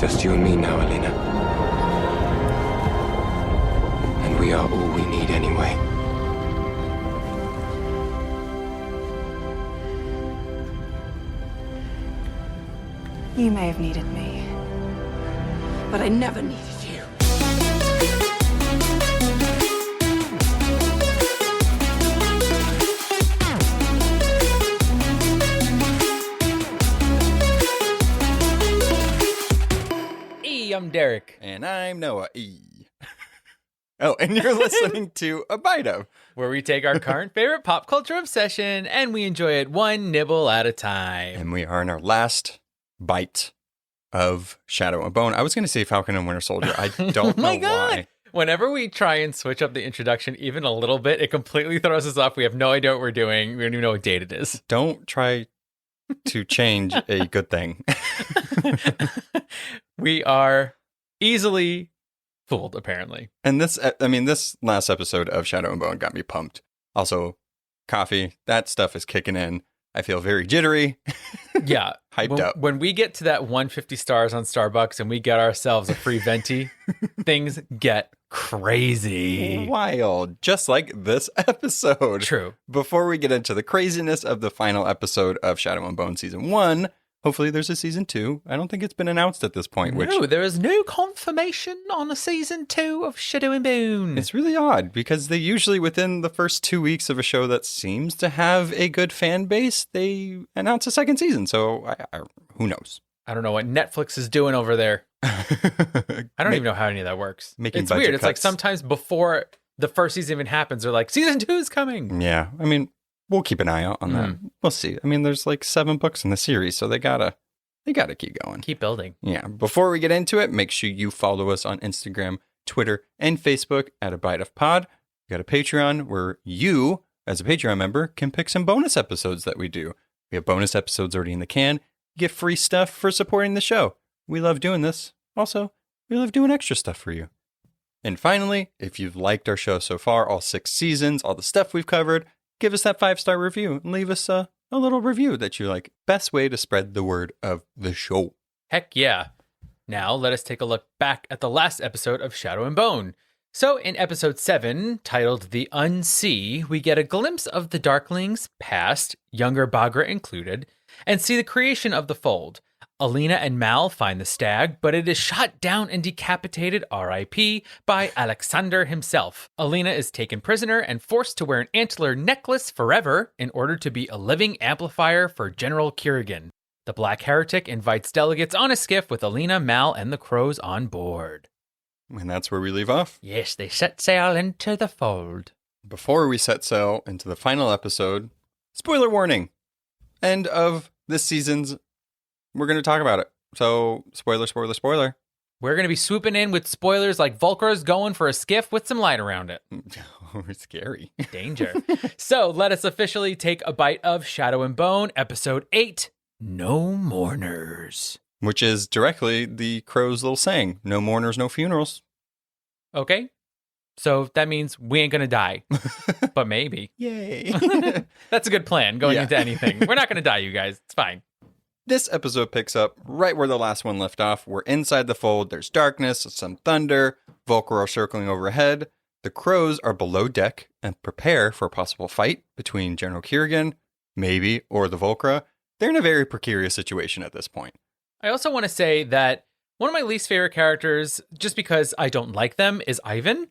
just you and me now, Alina. And we are all we need anyway. You may have needed me, but I never needed you. I'm Derek. And I'm Noah E. Oh, and you're listening to A Bite Of, where we take our current favorite pop culture obsession and we enjoy it one nibble at a time. And we are in our last bite of Shadow and Bone. I was going to say Falcon and Winter Soldier. I don't know why. Whenever we try and switch up the introduction even a little bit, it completely throws us off. We have no idea what we're doing. We don't even know what date it is. Don't try to change a good thing. We are easily fooled, apparently. And this last episode of Shadow and Bone got me pumped. Also, coffee, that stuff is kicking in. I feel very jittery. Yeah. Hyped up. When we get to that 150 stars on Starbucks and we get ourselves a free venti, things get crazy. Wild. Just like this episode. True. Before we get into the craziness of the final episode of Shadow and Bone Season 1, hopefully there's a Season 2. I don't think it's been announced at this point. No, there is no confirmation on a Season 2 of Shadow and Bone. It's really odd because they usually, within the first 2 weeks of a show that seems to have a good fan base, they announce a second season. So who knows? I don't know what Netflix is doing over there. I don't even know how any of that works. It's weird. It's like sometimes before the first season even happens, they're like, Season 2 is coming. Yeah. I mean, we'll keep an eye out on that. We'll see. I mean, there's like 7 books in the series, so they gotta keep going. Keep building. Yeah. Before we get into it, make sure you follow us on Instagram, Twitter, and Facebook at A Bite of Pod. We got a Patreon where you, as a Patreon member, can pick some bonus episodes that we do. We have bonus episodes already in the can. You get free stuff for supporting the show. We love doing this. Also, we love doing extra stuff for you. And finally, if you've liked our show so far, all 6 seasons, all the stuff we've covered, give us that 5-star review and leave us a little review that you like. Best way to spread the word of the show. Heck yeah. Now let us take a look back at the last episode of Shadow and Bone. So in episode 7, titled The Unsea, we get a glimpse of the Darkling's past, younger Bagra included, and see the creation of the Fold. Alina and Mal find the stag, but it is shot down and decapitated, R.I.P., by Alexander himself. Alina is taken prisoner and forced to wear an antler necklace forever in order to be a living amplifier for General Kirigan. The Black Heretic invites delegates on a skiff with Alina, Mal, and the crows on board. And that's where we leave off. Yes, they set sail into the Fold. Before we set sail into the final episode, spoiler warning, end of this season's, we're going to talk about it. So, spoiler. We're going to be swooping in with spoilers like Volcra's going for a skiff with some light around it. Oh, it's scary. Danger. So, let us officially take a bite of Shadow and Bone, Episode 8, No Mourners. Which is directly the crow's little saying, no mourners, no funerals. Okay. So, that means we ain't going to die. But maybe. Yay. That's a good plan going into anything. We're not going to die, you guys. It's fine. This episode picks up right where the last one left off. We're inside the fold. There's darkness, some thunder. Volcra are circling overhead. The crows are below deck and prepare for a possible fight between General Kirigan, maybe, or the Volcra. They're in a very precarious situation at this point. I also want to say that one of my least favorite characters, just because I don't like them, is Ivan.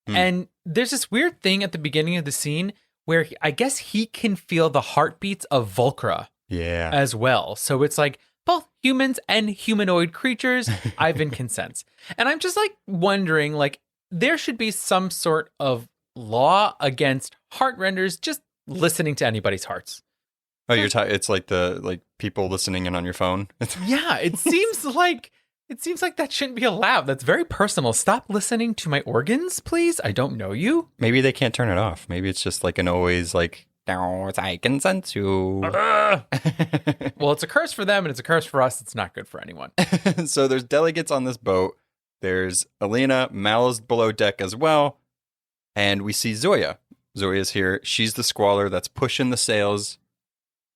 And there's this weird thing at the beginning of the scene where I guess he can feel the heartbeats of Volcra. Yeah. As well. So it's like both humans and humanoid creatures, Ivan can sense. And I'm just like wondering, like, there should be some sort of law against heart renders just listening to anybody's hearts. Oh, it's like people listening in on your phone. Yeah, it seems like that shouldn't be allowed. That's very personal. Stop listening to my organs, please. I don't know you. Maybe they can't turn it off. Maybe it's just like an always like, I can sense you. Well, it's a curse for them and it's a curse for us. It's not good for anyone. So there's delegates on this boat. There's Alina. Mal is below deck as well. And we see Zoya. Zoya's here. She's the squaller that's pushing the sails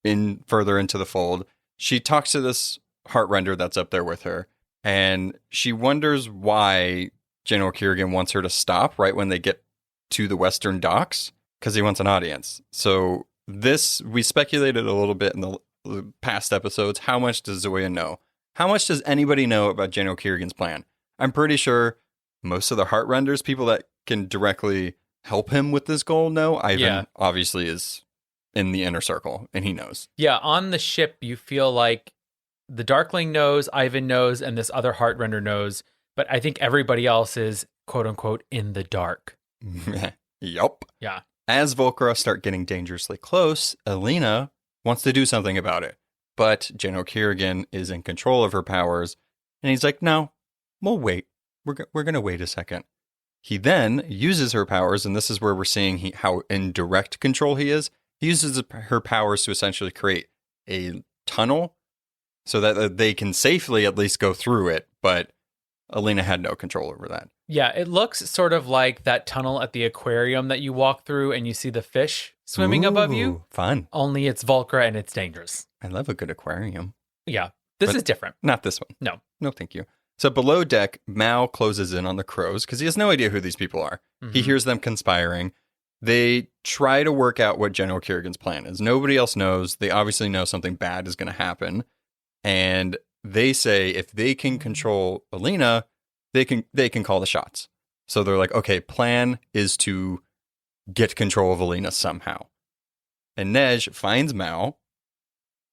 in further into the fold. She talks to this heartrender that's up there with her. And she wonders why General Kirigan wants her to stop right when they get to the Western Docks, because he wants an audience. So this, we speculated a little bit in the past episodes. How much does Zoya know? How much does anybody know about General Kirigan's plan? I'm pretty sure most of the Heartrenders, people that can directly help him with this goal, know. Ivan obviously is in the inner circle, and he knows. Yeah, on the ship, you feel like the Darkling knows, Ivan knows, and this other Heartrender knows, but I think everybody else is, quote-unquote, in the dark. Yup. Yeah. As Volcra start getting dangerously close, Alina wants to do something about it. But General Kirigan is in control of her powers, and he's like, no, we'll wait. We're going to wait a second. He then uses her powers, and this is where we're seeing how in direct control he is. He uses her powers to essentially create a tunnel so that they can safely at least go through it, but Alina had no control over that. Yeah, it looks sort of like that tunnel at the aquarium that you walk through and you see the fish swimming above you. Fun. Only it's Volcra and it's dangerous. I love a good aquarium. Yeah, this is different. Not this one. No. No, thank you. So below deck, Mao closes in on the crows because he has no idea who these people are. Mm-hmm. He hears them conspiring. They try to work out what General Kirigan's plan is. Nobody else knows. They obviously know something bad is going to happen. And they say if they can control Alina, they can call the shots. So they're like, okay, plan is to get control of Alina somehow. And Nej finds Mao,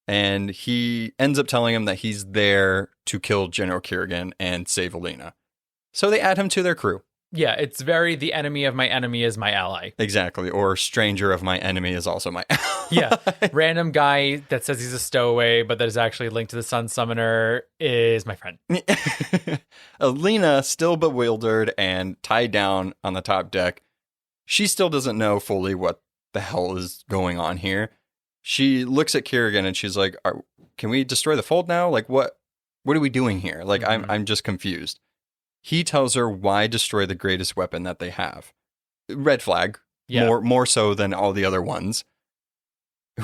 and he ends up telling him that he's there to kill General Kirigan and save Alina. So they add him to their crew. Yeah, it's very the enemy of my enemy is my ally. Exactly. Or stranger of my enemy is also my ally. Yeah. Random guy that says he's a stowaway, but that is actually linked to the Sun Summoner is my friend. Alina, still bewildered and tied down on the top deck. She still doesn't know fully what the hell is going on here. She looks at Kirigan and she's like, can we destroy the fold now? Like, what are we doing here? Like, I'm just confused. He tells her why destroy the greatest weapon that they have. Red flag. Yeah. More so than all the other ones.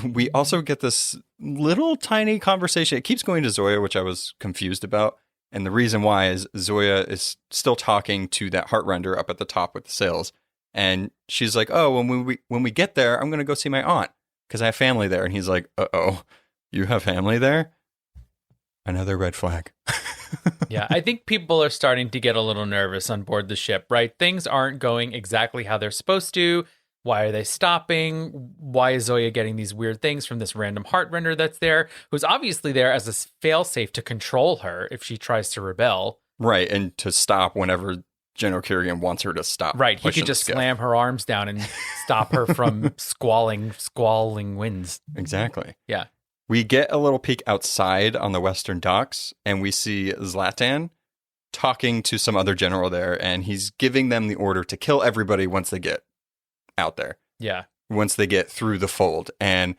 We also get this little tiny conversation. It keeps going to Zoya, which I was confused about. And the reason why is Zoya is still talking to that Heartrender up at the top with the sails. And she's like, oh, when we get there, I'm going to go see my aunt because I have family there. And he's like, uh-oh, you have family there? Another red flag. Yeah, I think people are starting to get a little nervous on board the ship, right? Things aren't going exactly how they're supposed to. Why are they stopping? Why is Zoya getting these weird things from this random Heartrender that's there, who's obviously there as a failsafe to control her if she tries to rebel? Right, and to stop whenever General Kirigan wants her to stop. Right, he could just slam her arms down and stop her from squalling winds. Exactly. Yeah. We get a little peek outside on the Western Docks, and we see Zlatan talking to some other general there, and he's giving them the order to kill everybody once they get out there. Yeah. Once they get through the fold. And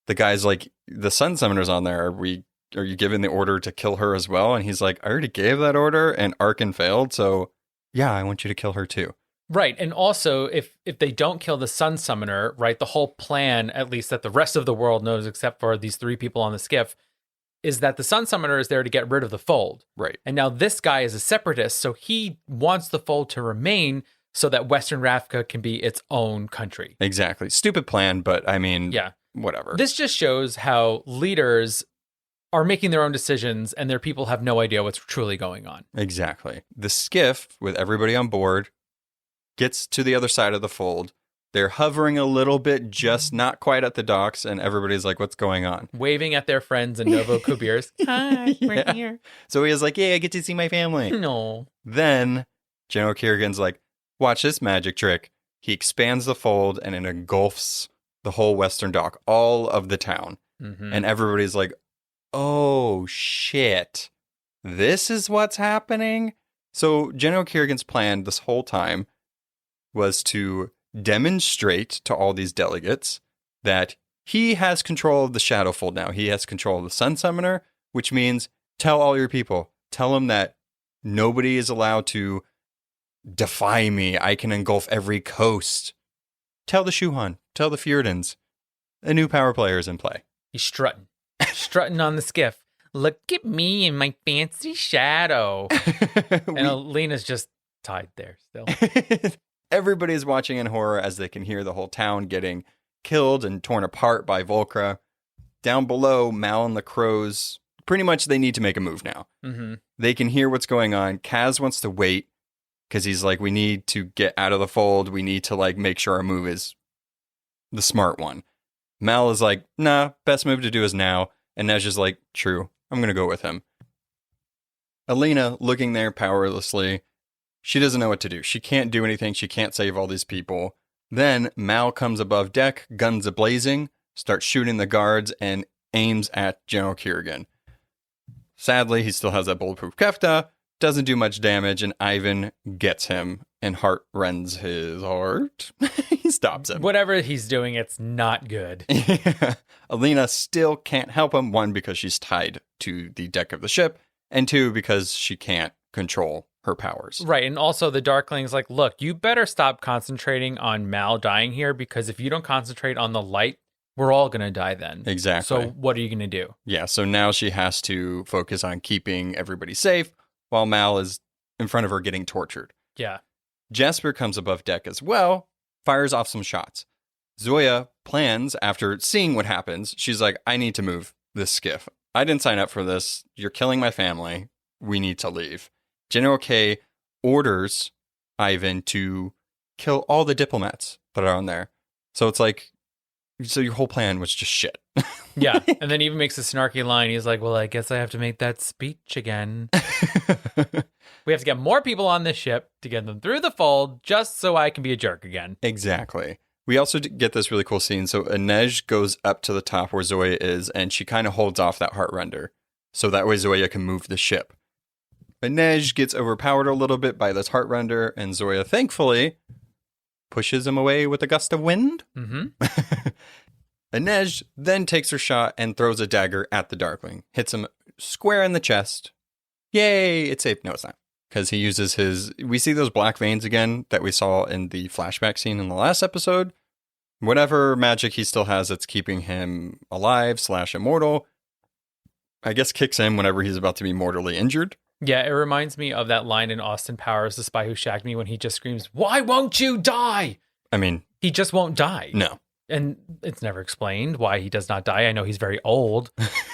the guy's like, the Sun Summoner's on there. Are you giving the order to kill her as well? And he's like, I already gave that order, and Arkin failed, so yeah, I want you to kill her too. Right. And also, if they don't kill the Sun Summoner, right, the whole plan, at least that the rest of the world knows, except for these 3 people on the skiff, is that the Sun Summoner is there to get rid of the fold. Right. And now this guy is a separatist, so he wants the fold to remain so that Western Ravka can be its own country. Exactly. Stupid plan, but I mean, yeah, whatever. This just shows how leaders are making their own decisions and their people have no idea what's truly going on. Exactly. The skiff, with everybody on board, gets to the other side of the fold. They're hovering a little bit, just not quite at the docks, and everybody's like, what's going on? Waving at their friends and Novo Kubirs. Hi, we're here. So he is like, yeah, I get to see my family. No. Then General Kirigan's like, watch this magic trick. He expands the fold and it engulfs the whole Western Dock, all of the town. Mm-hmm. And everybody's like, oh, shit. This is what's happening? So General Kirigan's plan this whole time was to demonstrate to all these delegates that he has control of the Shadowfold now. He has control of the Sun Summoner, which means tell all your people. Tell them that nobody is allowed to defy me. I can engulf every coast. Tell the Shuhan. Tell the Fjordans. A new power player is in play. He's strutting on the skiff. look at me and my fancy shadow. And Alina's just tied there still. Everybody's watching in horror as they can hear the whole town getting killed and torn apart by Volcra. Down below, Mal and the crows, pretty much they need to make a move now. Mm-hmm. They can hear what's going on. Kaz wants to wait because he's like, we need to get out of the fold. We need to like make sure our move is the smart one. Mal is like, nah, best move to do is now. And Neige is like, true, I'm going to go with him. Alina, looking there powerlessly, she doesn't know what to do. She can't do anything. She can't save all these people. Then Mal comes above deck, guns a-blazing, starts shooting the guards, and aims at General Kirigan. Sadly, he still has that bulletproof kefta, doesn't do much damage, and Ivan gets him, and Heart rends his heart. He stops him. Whatever he's doing, it's not good. Alina still can't help him, one, because she's tied to the deck of the ship, and two, because she can't control her powers. Right, and also the Darkling's like, look, you better stop concentrating on Mal dying here, because if you don't concentrate on the light, we're all going to die then. Exactly. So what are you going to do? Yeah, so now she has to focus on keeping everybody safe, while Mal is in front of her getting tortured. Yeah. Jasper comes above deck as well, fires off some shots. Zoya plans, after seeing what happens, she's like, I need to move this skiff. I didn't sign up for this. You're killing my family. We need to leave. General K orders Ivan to kill all the diplomats that are on there. So it's like, so your whole plan was just shit. Yeah. And then he even makes a snarky line. He's like, well, I guess I have to make that speech again. We have to get more people on this ship to get them through the fold just so I can be a jerk again. Exactly. We also get this really cool scene. So Inej goes up to the top where Zoya is, and she kind of holds off that heart render. So that way Zoya can move the ship. Inej gets overpowered a little bit by this heart render, and Zoya thankfully pushes him away with a gust of wind. Mm-hmm. Inej then takes her shot and throws a dagger at the Darkling. Hits him square in the chest. Yay, it's safe. No, it's not. Because he uses his... We see those black veins again that we saw in the flashback scene in the last episode. Whatever magic he still has that's keeping him alive / immortal, I guess kicks in whenever he's about to be mortally injured. Yeah, it reminds me of that line in Austin Powers, The Spy Who Shagged Me, when he just screams, why won't you die? I mean... He just won't die. No. And it's never explained why he does not die. I know he's very old.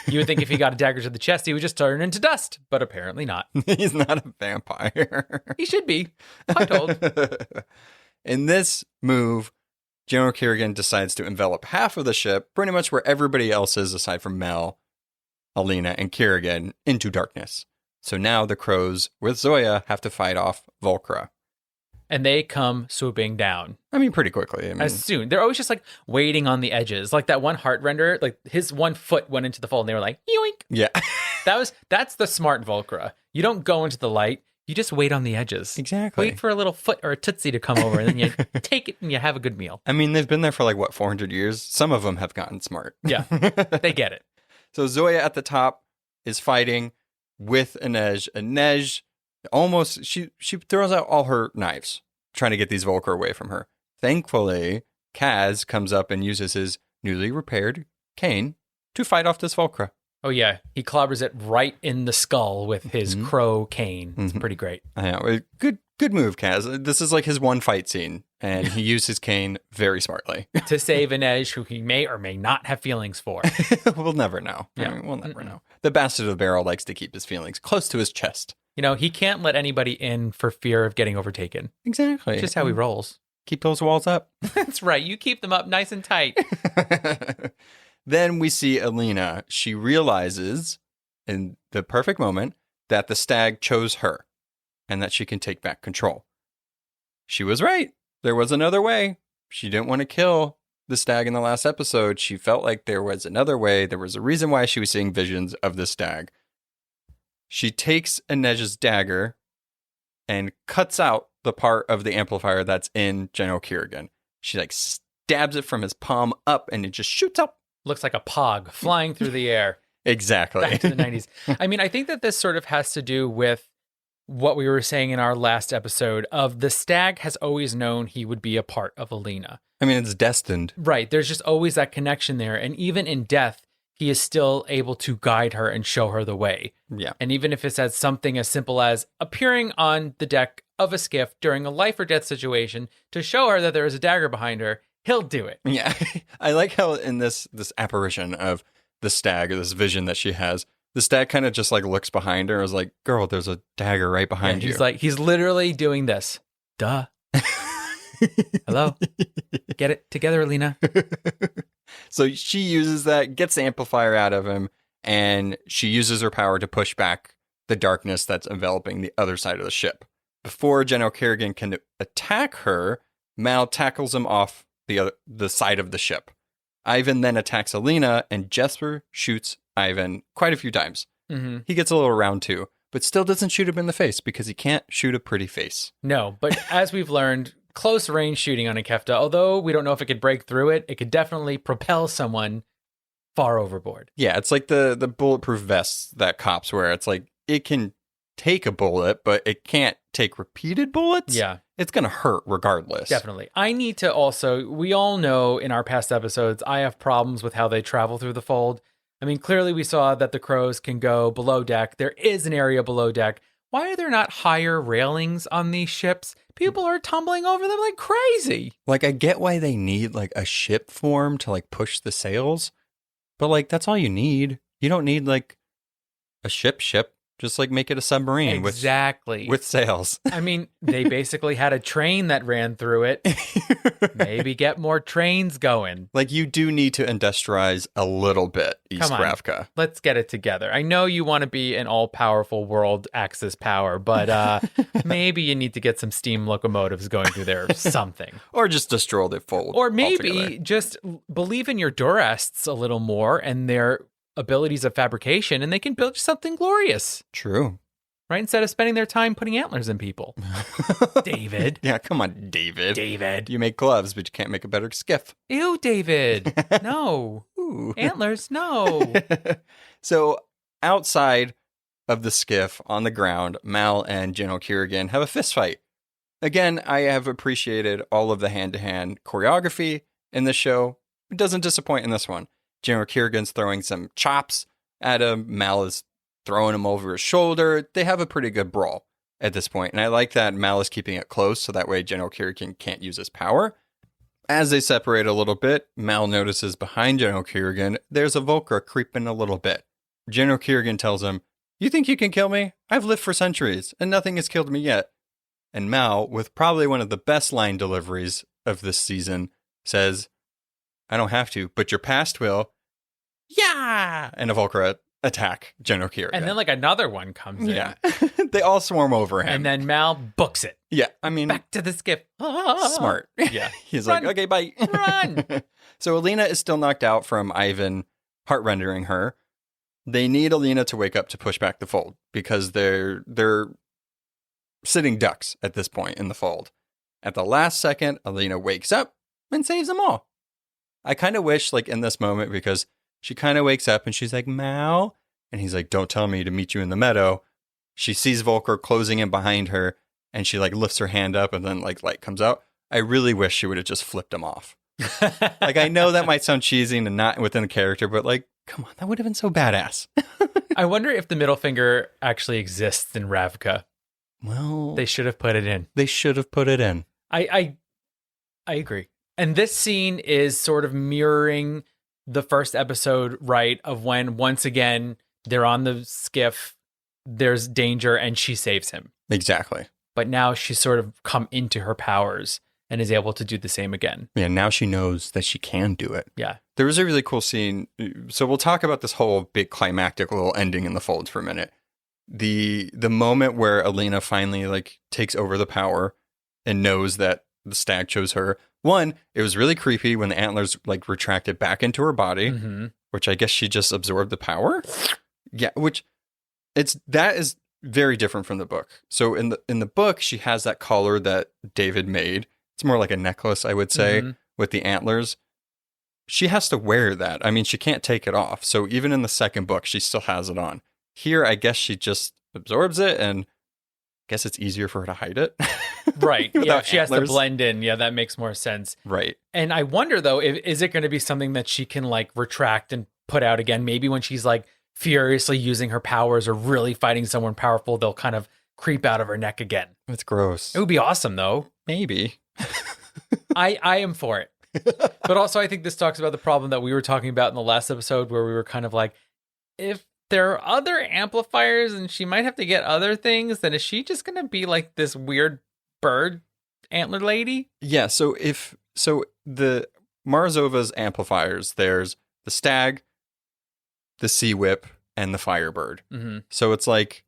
You would think if he got a dagger to the chest, he would just turn into dust, but apparently not. He's not a vampire. He should be. I'm told. In this move, General Kirigan decides to envelop half of the ship, pretty much where everybody else is aside from Mel, Alina, and Kirigan, into darkness. So now the crows, with Zoya, have to fight off Volcra. And they come swooping down. I mean, pretty quickly. I mean, as soon. They're always just like waiting on the edges. Like that one heart render, like his one foot went into the fold and they were like, yoink. Yeah. That's the smart Volcra. You don't go into the light. You just wait on the edges. Exactly. Wait for a little foot or a tootsie to come over and then you take it and you have a good meal. I mean, they've been there for like, 400 years? Some of them have gotten smart. Yeah, they get it. So Zoya at the top is fighting with Inej. Inej almost, she throws out all her knives, trying to get these Volcra away from her. Thankfully, Kaz comes up and uses his newly repaired cane to fight off this Volcra. Oh, yeah. He clobbers it right in the skull with his crow cane. It's pretty great. I know. Good move, Kaz. This is like his one fight scene, and he used his cane very smartly. To save Inej, who he may or may not have feelings for. We'll never know. Yeah. I mean, we'll never know. The bastard of the barrel likes to keep his feelings close to his chest. You know, he can't let anybody in for fear of getting overtaken. Exactly. It's just how he rolls. Keep those walls up. That's right. You keep them up nice and tight. Then we see Alina. She realizes in the perfect moment that the stag chose her and that she can take back control. She was right. There was another way. She didn't want to kill the stag in the last episode. She felt like there was another way. There was a reason why she was seeing visions of the stag. She takes Inej's dagger and cuts out the part of the amplifier that's in General Kirigan. She like stabs it from his palm up and it just shoots up. Looks like a pog flying through the air. Exactly. Back to the 90s. I mean, I think that this sort of has to do with what we were saying in our last episode of the stag has always known he would be a part of Alina. I mean, it's destined. Right. There's just always that connection there. And even in death, he is still able to guide her and show her the way. Yeah. And even if it's as something as simple as appearing on the deck of a skiff during a life or death situation to show her that there is a dagger behind her, he'll do it. Yeah. I like how in this apparition of the stag, or this vision that she has, the stag kind of just like looks behind her and is like, girl, there's a dagger right behind you. He's literally doing this. Duh. Hello? Get it together, Alina. So she uses that, gets the amplifier out of him, and she uses her power to push back the darkness that's enveloping the other side of the ship. Before General Kirigan can attack her, Mal tackles him off the side of the ship. Ivan then attacks Alina, and Jesper shoots Ivan quite a few times. Mm-hmm. He gets a little round too, but still doesn't shoot him in the face because he can't shoot a pretty face. No, but as we've learned, close range shooting on a Kefta, although we don't know if it could break through it, it could definitely propel someone far overboard. Yeah, it's like the bulletproof vests that cops wear. It's like it can take a bullet, but it can't take repeated bullets. Yeah. It's going to hurt regardless. Definitely. I need to also, we all know in our past episodes, I have problems with how they travel through the fold. I mean, clearly we saw that the crows can go below deck. There is an area below deck. Why are there not higher railings on these ships? People are tumbling over them like crazy. Like, I get why they need like a ship form to like push the sails, but like that's all you need. You don't need like a ship. Just like make it a submarine exactly. with sails. I mean, they basically had a train that ran through it. Maybe get more trains going. Like you do need to industrialize a little bit, East Come on. Ravka. Let's get it together. I know you want to be an all-powerful world Axis power, but maybe you need to get some steam locomotives going through there or something. Or just destroy the fold. Or maybe altogether. just believe in your Durasts a little more and their abilities of fabrication, and they can build something glorious. True. Right? Instead of spending their time putting antlers in people. David. Yeah, come on, David. David. You make gloves, but you can't make a better skiff. Ew, David. No. Ooh. Antlers, no. So outside of the skiff on the ground, Mal and General Kirigan have a fist fight. Again, I have appreciated all of the hand-to-hand choreography in this show. It doesn't disappoint in this one. General Kirigan's throwing some chops at him. Mal is throwing him over his shoulder. They have a pretty good brawl at this point. And I like that Mal is keeping it close so that way General Kirigan can't use his power. As they separate a little bit, Mal notices behind General Kirigan, there's a Volker creeping a little bit. General Kirigan tells him, "You think you can kill me? I've lived for centuries and nothing has killed me yet." And Mal, with probably one of the best line deliveries of this season, says, "I don't have to, but your past will." Yeah! And a Volker attack General Kirigan. And then like another one comes in. Yeah. They all swarm over him. And then Mal books it. Yeah, I mean, Back to the skiff. smart. Yeah. He's Run. like, okay, bye. Run. So Alina is still knocked out from Ivan heart-rendering her. They need Alina to wake up to push back the fold because they're sitting ducks at this point in the fold. At the last second, Alina wakes up and saves them all. I kind of wish, like, in this moment, because she kind of wakes up and she's like, "Mal," and he's like, "Don't tell me to meet you in the meadow." She sees Volker closing in behind her, and she like lifts her hand up, and then like light comes out. I really wish she would have just flipped him off. Like, I know that might sound cheesy and not within the character, but like, come on, that would have been so badass. I wonder if the middle finger actually exists in Ravka. Well, They should have put it in. they should have put it in. I agree. And this scene is sort of mirroring the first episode, right, of when once again they're on the skiff, there's danger, and she saves him. Exactly. But now she's sort of come into her powers and is able to do the same again. Yeah, now she knows that she can do it. Yeah. There was a really cool scene. So we'll talk about this whole big climactic little ending in the fold for a minute. The moment where Alina finally like takes over the power and knows that the stag chose her. One, it was really creepy when the antlers like retracted back into her body, Mm-hmm. which I guess she just absorbed the power. Yeah, which that is very different from the book. So in the book, she has that collar that David made. It's more like a necklace, I would say, Mhm. with the antlers. She has to wear that. I mean, she can't take it off. So even in the second book, she still has it on. Here, I guess she just absorbs it, and I guess it's easier for her to hide it. Right. Yeah, Without if she has to antlers. blend in. Yeah, that makes more sense. Right. And I wonder, though, is it going to be something that she can like retract and put out again. Maybe when she's like furiously using her powers or really fighting someone powerful, they'll kind of creep out of her neck again. It's gross. It would be awesome though. Maybe. I am for it. But also I think this talks about the problem that we were talking about in the last episode where we were kind of like, if there are other amplifiers and she might have to get other things, then is she just going to be like this weird bird antler lady? Yeah, so the Marzova's amplifiers, there's the stag, the sea whip, and the firebird. Mm-hmm. So it's like,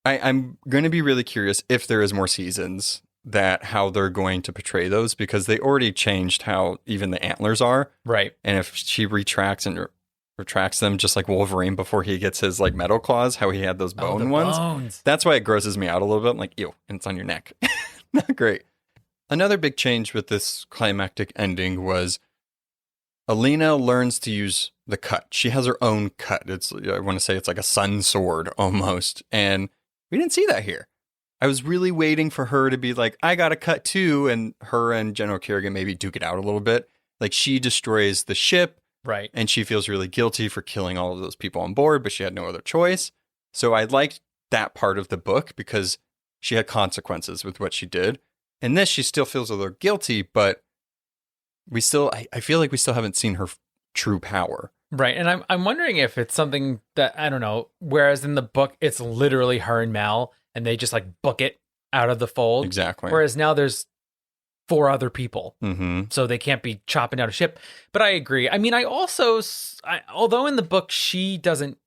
I'm going to be really curious if there is more seasons how they're going to portray those, because they already changed how even the antlers are. Right. And if she retracts them just like Wolverine before he gets his like metal claws, how he had those bone ones. Bones. That's why it grosses me out a little bit. I'm like, ew, and it's on your neck. Not great. Another big change with this climactic ending was Alina learns to use the cut. She has her own cut. I want to say it's like a sun sword almost. And we didn't see that here. I was really waiting for her to be like, I got a cut too. And her and General Kirigan maybe duke it out a little bit. Like she destroys the ship. Right. And she feels really guilty for killing all of those people on board, but she had no other choice. So I liked that part of the book because she had consequences with what she did. In this, she still feels a little guilty, but I feel like we still haven't seen her true power. Right. And I'm wondering if it's something that, I don't know, whereas in the book, it's literally her and Mal, and they just like book it out of the fold. Exactly. Whereas now there's 4 other people. Mm-hmm. So they can't be chopping out a ship. But I agree. I mean, although in the book, she doesn't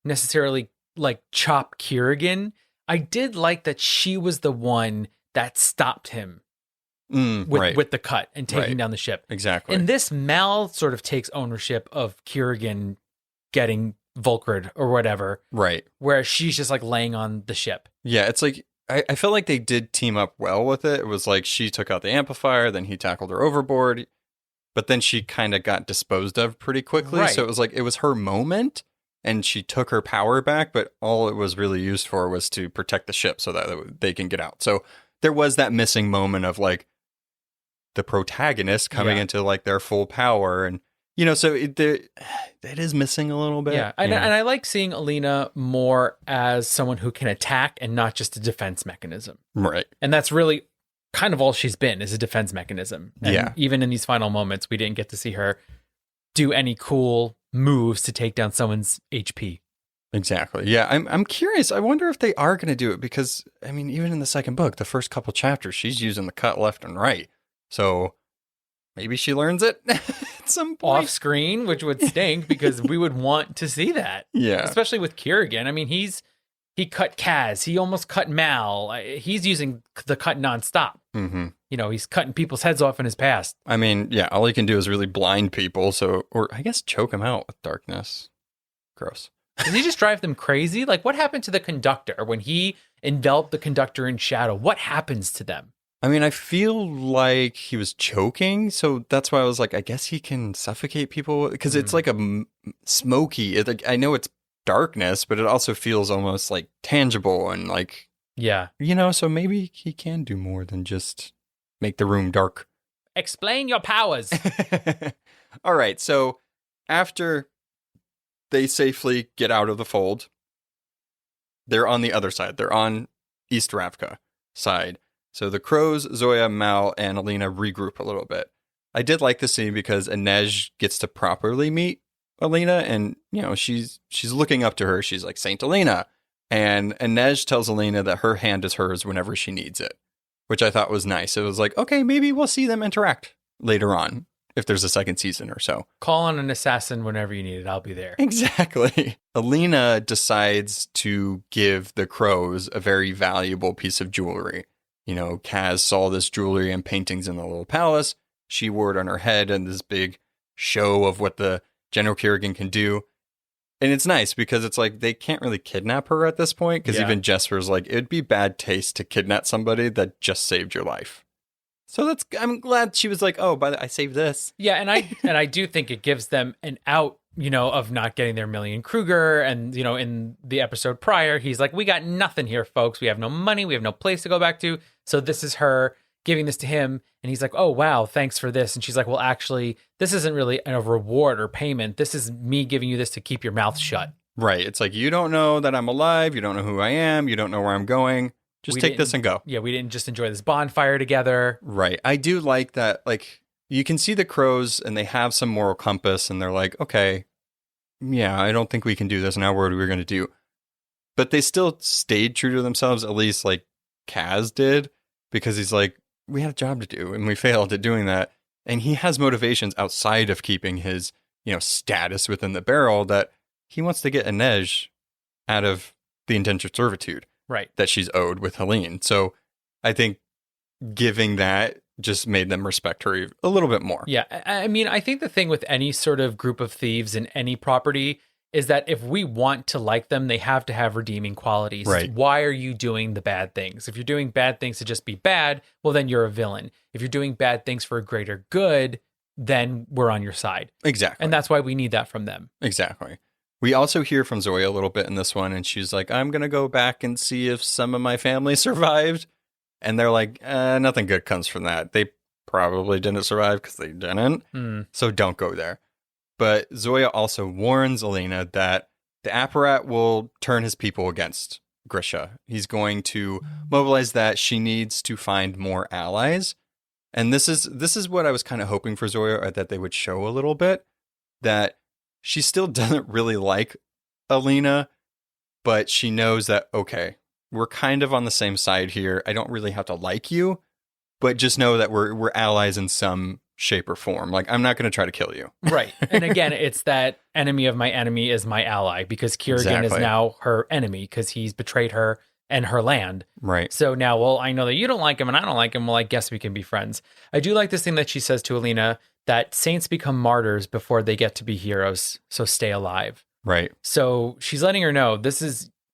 necessarily like chop Kirigan, I did like that she was the one that stopped him with the cut and taking down the ship. Exactly. And this, Mal sort of takes ownership of Kirigan getting Volcred or whatever. Right. Whereas she's just like laying on the ship. Yeah, it's like, I felt like they did team up well with it. It was like she took out the amplifier, then he tackled her overboard, but then she kind of got disposed of pretty quickly. Right. So it was like, it was her moment and she took her power back, but all it was really used for was to protect the ship so that they can get out. So there was that missing moment of like the protagonist coming into like their full power. And, you know, so it is missing a little bit. Yeah. And I like seeing Alina more as someone who can attack and not just a defense mechanism. Right. And that's really kind of all she's been, is a defense mechanism. And yeah. Even in these final moments, we didn't get to see her do any cool moves to take down someone's HP. Exactly. Yeah. I'm curious. I wonder if they are going to do it because, I mean, even in the second book, the first couple chapters, she's using the cut left and right. So maybe she learns it at some point. Off screen, which would stink because we would want to see that. Yeah. Especially with Kirigan. I mean, he cut Kaz. He almost cut Mal. He's using the cut nonstop. Mm-hmm. You know, he's cutting people's heads off in his past. I mean, yeah, all he can do is really blind people. Or I guess choke them out with darkness. Gross. Did he just drive them crazy? Like, what happened to the conductor when he enveloped the conductor in shadow? What happens to them? I mean, I feel like he was choking, so that's why I was like, I guess he can suffocate people because it's like a smoky. I know it's darkness, but it also feels almost like tangible and like, yeah, you know. So maybe he can do more than just make the room dark. Explain your powers. All right, so after they safely get out of the fold, they're on the other side. They're on East Ravka side. So the Crows, Zoya, Mal, and Alina regroup a little bit. I did like the scene because Inej gets to properly meet Alina, and you know she's looking up to her. She's like, Saint Alina, and Inej tells Alina that her hand is hers whenever she needs it, which I thought was nice. It was like, okay, maybe we'll see them interact later on if there's a second season or so. Call on an assassin whenever you need it. I'll be there. Exactly. Alina decides to give the Crows a very valuable piece of jewelry. You know, Kaz saw this jewelry and paintings in the little palace. She wore it on her head and this big show of what the General Kirigan can do. And it's nice because it's like they can't really kidnap her at this point because even Jesper's like, it'd be bad taste to kidnap somebody that just saved your life. So I'm glad she was like, oh, I saved this. Yeah, and I do think it gives them an out, you know, of not getting their million Kruger. And, you know, in the episode prior, he's like, we got nothing here, folks. We have no money. We have no place to go back to. So this is her giving this to him. And he's like, oh, wow, thanks for this. And she's like, well, actually, this isn't really a reward or payment. This is me giving you this to keep your mouth shut. Right. It's like, you don't know that I'm alive. You don't know who I am. You don't know where I'm going. Just take this and go. Yeah, we didn't just enjoy this bonfire together. Right. I do like that. Like, you can see the crows and they have some moral compass and they're like, okay, yeah, I don't think we can do this now. What are we going to do? But they still stayed true to themselves, at least like Kaz did, because he's like, we had a job to do and we failed at doing that. And he has motivations outside of keeping his, status within the barrel, that he wants to get Inej out of the indentured servitude. Right. That she's owed with Helene. So I think giving that just made them respect her a little bit more. Yeah. I mean, I think the thing with any sort of group of thieves in any property is that if we want to like them, they have to have redeeming qualities. Right. Why are you doing the bad things? If you're doing bad things to just be bad, well, then you're a villain. If you're doing bad things for a greater good, then we're on your side. Exactly. And that's why we need that from them. Exactly. We also hear from Zoya a little bit in this one, and she's like, I'm going to go back and see if some of my family survived. And they're like, nothing good comes from that. They probably didn't survive because they didn't. So don't go there. But Zoya also warns Alina that the Apparat will turn his people against Grisha. He's going to mobilize that. She needs to find more allies. And this is what I was kind of hoping for Zoya, or that they would show a little bit, that she still doesn't really like Alina, but she knows that, okay, we're kind of on the same side here. I don't really have to like you, but just know that we're allies in some shape or form. Like, I'm not going to try to kill you. Right. And again, it's that enemy of my enemy is my ally, because Kirigan is now her enemy because he's betrayed her and her land. Right. So now, well, I know that you don't like him and I don't like him. Well, I guess we can be friends. I do like this thing that she says to Alina, that saints become martyrs before they get to be heroes. So stay alive. Right. So she's letting her know,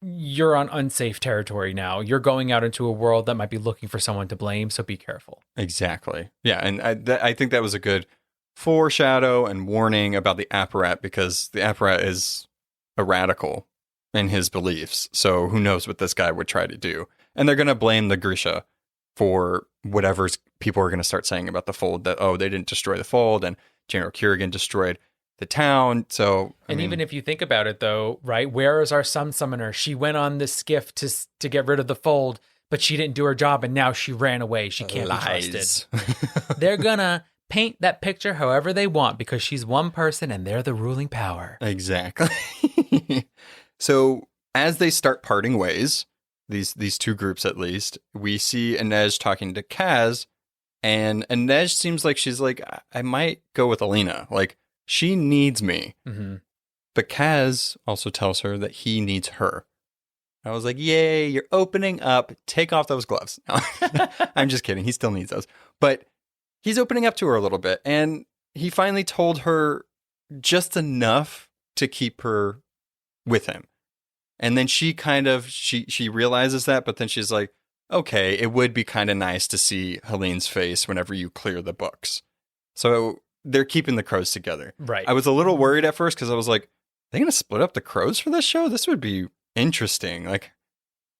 you're on unsafe territory now. You're going out into a world that might be looking for someone to blame. So be careful. Exactly. Yeah. And I think that was a good foreshadow and warning about the Apparat, because the Apparat is a radical in his beliefs. So who knows what this guy would try to do. And they're going to blame the Grisha for whatever people are going to start saying about the fold, that, oh, they didn't destroy the fold and General Kirigan destroyed the town. So, even if you think about it, though, right, where is our sun summoner? She went on this skiff to get rid of the fold, but she didn't do her job, and now she ran away. She can't be trusted. They're gonna paint that picture however they want, because she's one person and they're the ruling power. Exactly. So as they start parting ways, these two groups at least, we see Inej talking to Kaz, and Inej seems like she's like, I might go with Alina. Like, she needs me. Mm-hmm. But Kaz also tells her that he needs her. I was like, yay, you're opening up. Take off those gloves. No, I'm just kidding. He still needs those. But he's opening up to her a little bit. And he finally told her just enough to keep her with him. And then she kind of, she realizes that, but then she's like, okay, it would be kind of nice to see Helene's face whenever you clear the books. So they're keeping the crows together. Right. I was a little worried at first because I was like, are they going to split up the crows for this show? This would be interesting. Like,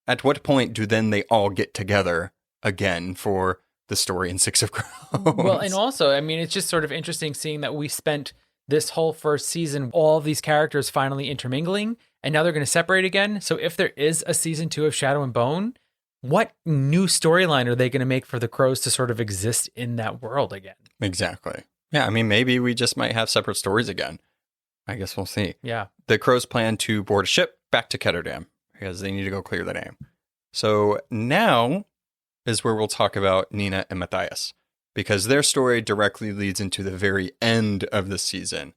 at what point do then they all get together again for the story in Six of Crows? Well, and also, I mean, it's just sort of interesting seeing that we spent this whole first season, all of these characters finally intermingling, and now they're going to separate again. So if there is a season 2 of Shadow and Bone, what new storyline are they going to make for the crows to sort of exist in that world again? Exactly. Yeah, I mean, maybe we just might have separate stories again. I guess we'll see. Yeah. The crows plan to board a ship back to Ketterdam because they need to go clear the name. So now is where we'll talk about Nina and Matthias, because their story directly leads into the very end of the season.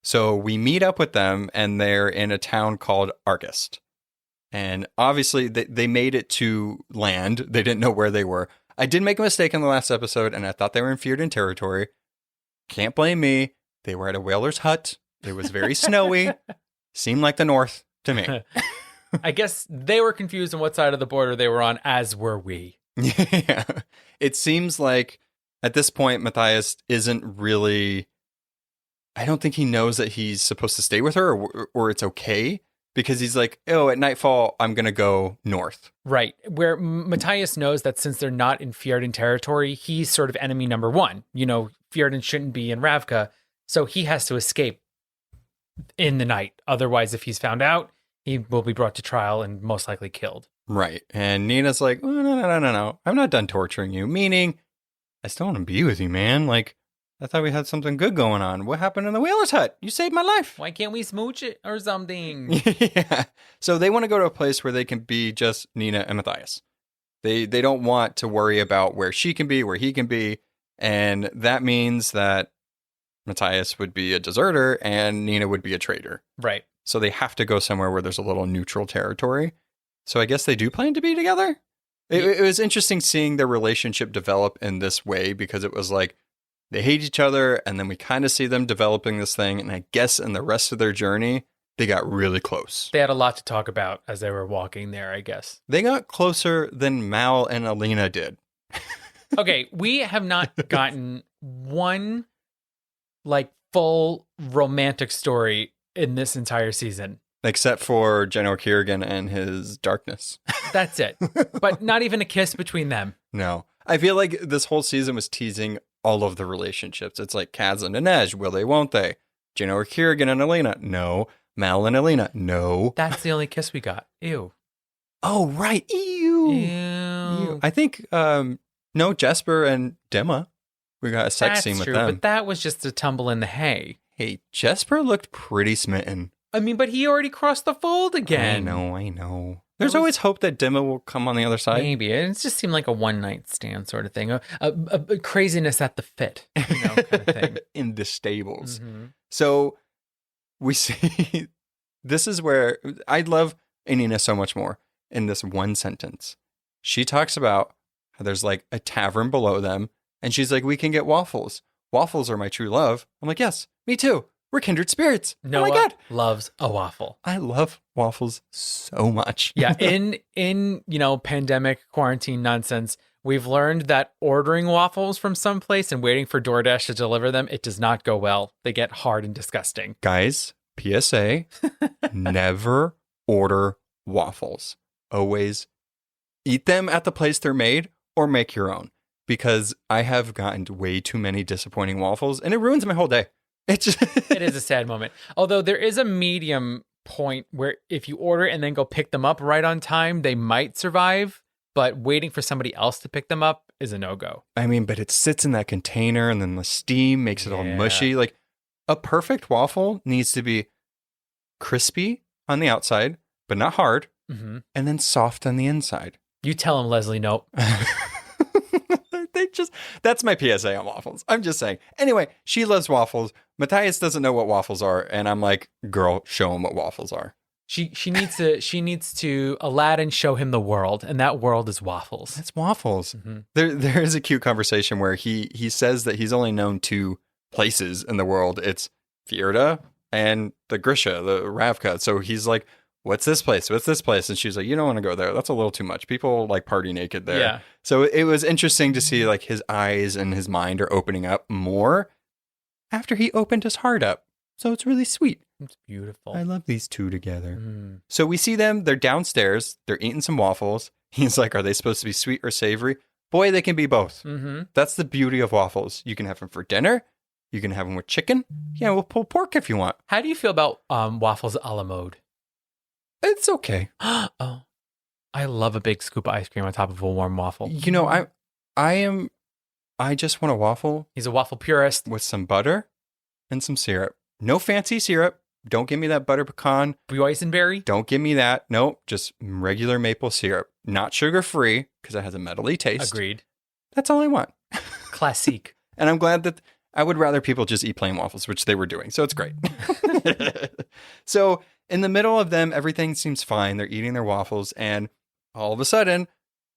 So we meet up with them, and they're in a town called Argist. And obviously, they made it to land. They didn't know where they were. I did make a mistake in the last episode, and I thought they were in Fedyor territory. Can't blame me. They were at a whaler's hut. It was very snowy. Seemed like the north to me. I guess they were confused on what side of the border they were on, as were we. Yeah. It seems like at this point, Matthias isn't really... I don't think he knows that he's supposed to stay with her, or it's okay. because he's like, oh, at nightfall, I'm going to go north. Right. Where Matthias knows that since they're not in Fjerdan territory, he's sort of enemy number one. You know, Fjerdan shouldn't be in Ravka, so he has to escape in the night. Otherwise, if he's found out, he will be brought to trial and most likely killed. Right. And Nina's like, oh, no. I'm not done torturing you. Meaning, I still want to be with you, man. Like, I thought we had something good going on. What happened in the whaler's hut? You saved my life. Why can't we smooch it or something? Yeah. So they want to go to a place where they can be just Nina and Matthias. They don't want to worry about where she can be, where he can be. And that means that Matthias would be a deserter and Nina would be a traitor. Right. So they have to go somewhere where there's a little neutral territory. So I guess they do plan to be together. It was interesting seeing their relationship develop in this way because it was like they hate each other and then we kind of see them developing this thing. And I guess in the rest of their journey, they got really close. They had a lot to talk about as they were walking there, I guess. They got closer than Mal and Alina did. Okay, we have not gotten one like full romantic story in this entire season. Except for General Kirigan and his darkness. That's it. But not even a kiss between them. No. I feel like this whole season was teasing all of the relationships. It's like Kaz and Inej, will they, won't they? General Kirigan and Alina, no. Mal and Alina, no. That's the only kiss we got. Ew. Oh, right. Ew. Ew. I think, no, Jesper and Dema. We got a sex scene with them. But that was just a tumble in the hay. Hey, Jesper looked pretty smitten. I mean, but he already crossed the fold again. I know. There's always hope that Dema will come on the other side. Maybe. It just seemed like a one-night stand sort of thing. A craziness at the fit, kind of thing. In the stables. Mm-hmm. So we see, this is where I love Alina so much more in this one sentence. She talks about how there's like a tavern below them, and she's like, we can get waffles. Waffles are my true love. I'm like, yes, me too. We're kindred spirits. Noah oh my God. loves a waffle. I love waffles so much. Yeah, in pandemic quarantine nonsense, we've learned that ordering waffles from someplace and waiting for DoorDash to deliver them, it does not go well. They get hard and disgusting. Guys, PSA, never order waffles. Always eat them at the place they're made or make your own. Because I have gotten way too many disappointing waffles and it ruins my whole day. It is a sad moment. Although there is a medium point where if you order and then go pick them up right on time, they might survive. But waiting for somebody else to pick them up is a no-go. I mean, but it sits in that container and then the steam makes it all mushy. Like a perfect waffle needs to be crispy on the outside, but not hard. Mm-hmm. And then soft on the inside. You tell him, Leslie, nope. That's my PSA on waffles. I'm just saying. Anyway, she loves waffles. Matthias doesn't know what waffles are. And I'm like, girl, show him what waffles are. She needs to Aladdin show him the world. And that world is waffles. That's waffles. Mm-hmm. There is a cute conversation where he says that he's only known two places in the world. It's Fjerda and the Grisha, the Ravka. So he's like, what's this place? What's this place? And she's like, you don't want to go there. That's a little too much. People like party naked there. Yeah. So it was interesting to see like his eyes and his mind are opening up more after he opened his heart up. So it's really sweet. It's beautiful. I love these two together. Mm. So we see them. They're downstairs. They're eating some waffles. He's like, are they supposed to be sweet or savory? Boy, they can be both. Mm-hmm. That's the beauty of waffles. You can have them for dinner. You can have them with chicken. Yeah, we'll pull pork if you want. How do you feel about waffles a la mode? It's okay. Oh, I love a big scoop of ice cream on top of a warm waffle. You know, I just want a waffle. He's a waffle purist. With some butter and some syrup. No fancy syrup. Don't give me that butter pecan. Boysenberry? Don't give me that. Nope, just regular maple syrup. Not sugar-free, because it has a metally taste. Agreed. That's all I want. Classique. And I'm glad that I would rather people just eat plain waffles, which they were doing. So it's great. So in the middle of them, everything seems fine. They're eating their waffles. And all of a sudden,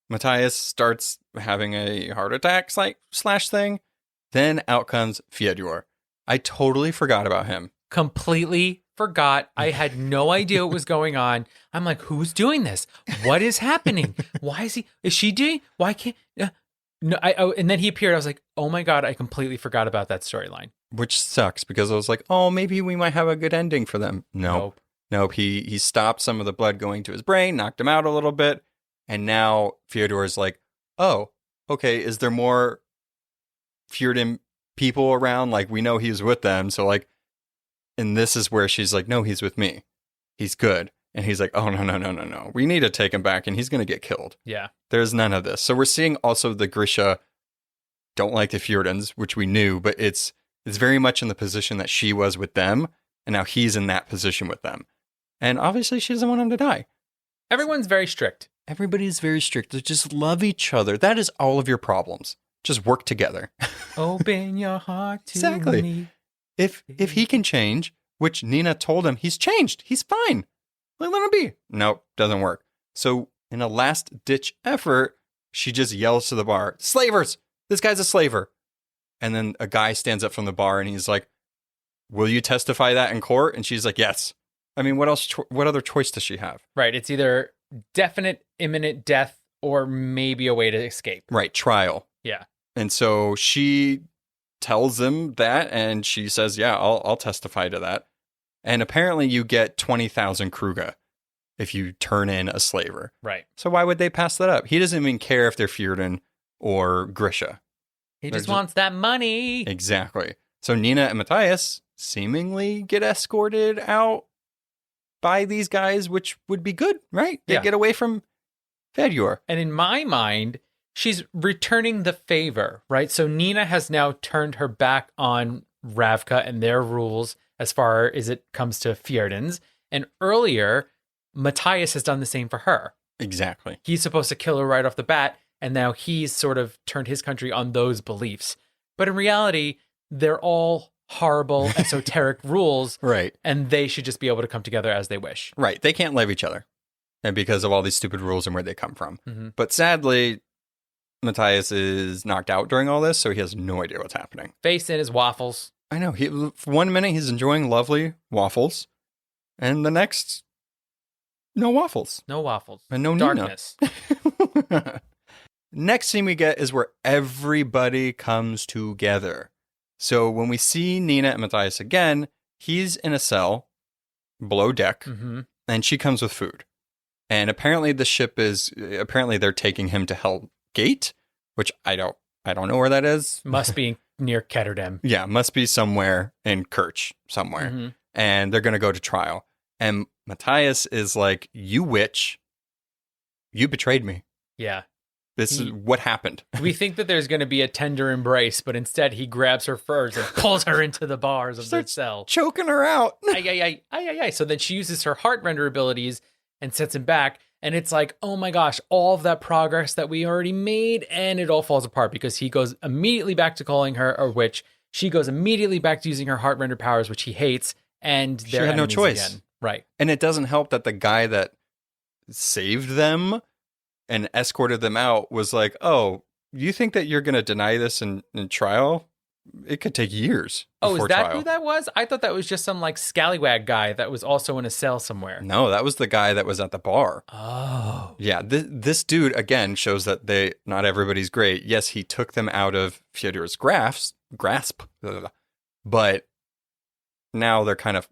Matthias starts having a heart attack slash thing. Then out comes Fedyor. I totally forgot about him. Completely forgot. I had no idea what was going on. I'm like, who's doing this? What is happening? Why is he? Is she doing? Why can't? No. And then he appeared. I was like, oh my God, I completely forgot about that storyline. Which sucks because I was like, oh, maybe we might have a good ending for them. No. Nope. Nope, he stopped some of the blood going to his brain, knocked him out a little bit, and now Fedyor's like, oh, okay, is there more Fjordan people around? Like, we know he was with them, so like, and this is where she's like, no, he's with me. He's good. And he's like, oh, no. We need to take him back, and he's going to get killed. Yeah. There's none of this. So we're seeing also the Grisha don't like the Fjordans, which we knew, but it's very much in the position that she was with them, and now he's in that position with them. And obviously, she doesn't want him to die. Everyone's very strict. Everybody's very strict. They just love each other. That is all of your problems. Just work together. Open your heart to Exactly. me. If he can change, which Nina told him, he's changed. He's fine. Let him be. Nope, doesn't work. So in a last-ditch effort, she just yells to the bar, slavers! This guy's a slaver. And then a guy stands up from the bar and he's like, will you testify that in court? And she's like, yes. I mean, what else? What other choice does she have? Right. It's either definite, imminent death or maybe a way to escape. Right. Trial. Yeah. And so she tells them that, and she says, yeah, I'll testify to that. And apparently you get 20,000 Kruga if you turn in a slaver. Right. So why would they pass that up? He doesn't even care if they're Fjordan or Grisha. He just wants that money. Exactly. So Nina and Matthias seemingly get escorted out by these guys, which would be good, right? They get away from Fedyor. And in my mind, she's returning the favor, right? So Nina has now turned her back on Ravka and their rules as far as it comes to Fjordans. And earlier, Matthias has done the same for her. Exactly. He's supposed to kill her right off the bat, and now he's sort of turned his country on those beliefs. But in reality, they're all horrible, esoteric rules. Right. And they should just be able to come together as they wish. Right. They can't love each other. And because of all these stupid rules and where they come from. Mm-hmm. But sadly, Matthias is knocked out during all this, so he has no idea what's happening. Face in his waffles. I know. For 1 minute, he's enjoying lovely waffles. And the next, no waffles. No waffles. And no darkness. Nina. Next scene we get is where everybody comes together. So when we see Nina and Matthias again, he's in a cell below deck, Mm-hmm. and she comes with food. And apparently they're taking him to Hell Gate, which I don't know where that is. Must be near Ketterdam. Yeah, must be somewhere in Kirsch, somewhere. Mm-hmm. And they're going to go to trial. And Matthias is like, you witch, you betrayed me. Yeah. This is what happened. We think that there's going to be a tender embrace, but instead he grabs her furs and pulls her into the bars of their cell. Choking her out. Ay. So then she uses her heart render abilities and sets him back. And it's like, oh my gosh, all of that progress that we already made, and it all falls apart because he goes immediately back to calling her a witch. She goes immediately back to using her heart render powers, which he hates, and She they're had no enemies choice. again. Right. And it doesn't help that the guy that saved them and escorted them out was like, oh, you think that you're going to deny this in trial? It could take years. Oh, is before that trial. who that was? I thought that was just some like scallywag guy that was also in a cell somewhere. No, that was the guy that was at the bar. Oh. Yeah, this dude, again, shows that not everybody's great. Yes, he took them out of Fedyor's grasp, but now they're kind of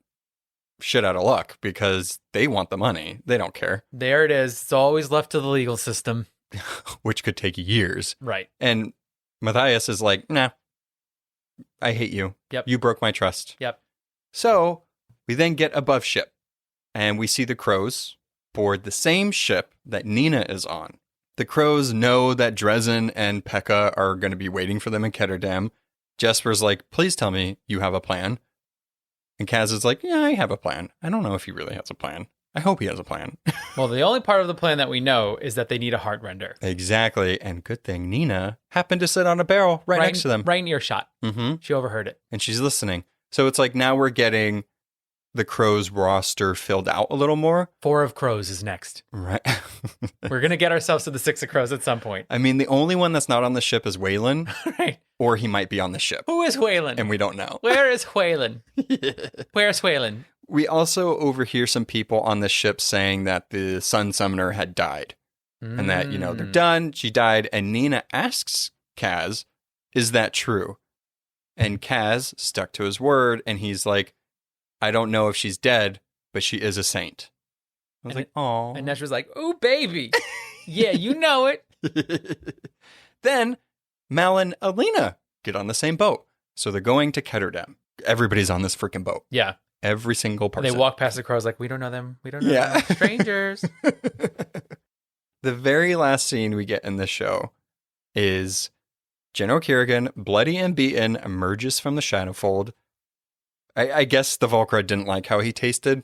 shit out of luck because they want the money. They don't care. There it is. It's always left to the legal system. Which could take years. Right. And Matthias is like, nah, I hate you. Yep. You broke my trust. Yep. So we then get above ship and we see the crows board the same ship that Nina is on. The crows know that Dresden and Pekka are going to be waiting for them in Ketterdam. Jesper's like, please tell me you have a plan. And Kaz is like, yeah, I have a plan. I don't know if he really has a plan. I hope he has a plan. Well, the only part of the plan that we know is that they need a heart render. Exactly. And good thing Nina happened to sit on a barrel right next to them. Right in earshot. Mm-hmm. She overheard it. And she's listening. So it's like now we're getting the crows roster filled out a little more. 4 of crows is next. Right. We're going to get ourselves to the 6 of crows at some point. I mean, the only one that's not on the ship is Waylon, Right. or he might be on the ship. Who is Waylon? And we don't know. Where is Waylon? Where's Waylon? We also overhear some people on the ship saying that the Sun Summoner had died. And that, they're done. She died. And Nina asks Kaz, is that true? And Kaz stuck to his word. And he's like, I don't know if she's dead, but she is a saint. I was And like, oh. And Nesh was like, "Ooh, baby, yeah, you know it." Then Mal and Alina get on the same boat. So they're going to Ketterdam. Everybody's on this freaking boat. Yeah, Every single and person. they walk past the crows like, "We don't know them. We don't know them. Strangers." The very last scene we get in this show is General Kirigan, bloody and beaten, emerges from the Shadowfold. I guess the Volcra didn't like how he tasted,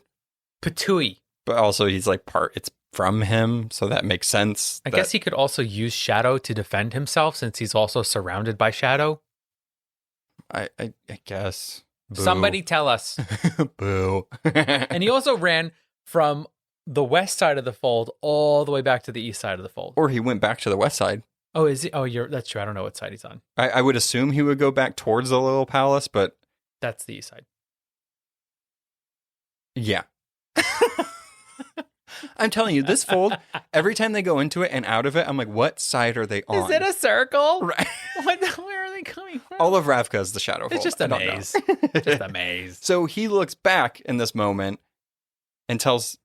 Patooey. but also he's like it's from him, so that makes sense. I guess he could also use shadow to defend himself since he's also surrounded by shadow. I guess. Boo. Somebody tell us. Boo. And he also ran from the west side of the fold all the way back to the east side of the fold. Or he went back to the west side. Oh, is he? Oh, that's true. I don't know what side he's on. I would assume he would go back towards the little palace, but That's the east side. yeah. I'm telling you, this fold, every time they go into it and out of it, I'm like, what side are they on? Is it a circle? Right. Where are they coming from? All of Ravka is the shadow fold. It's just a I don't know. maze. Just a maze. So he looks back in this moment and tells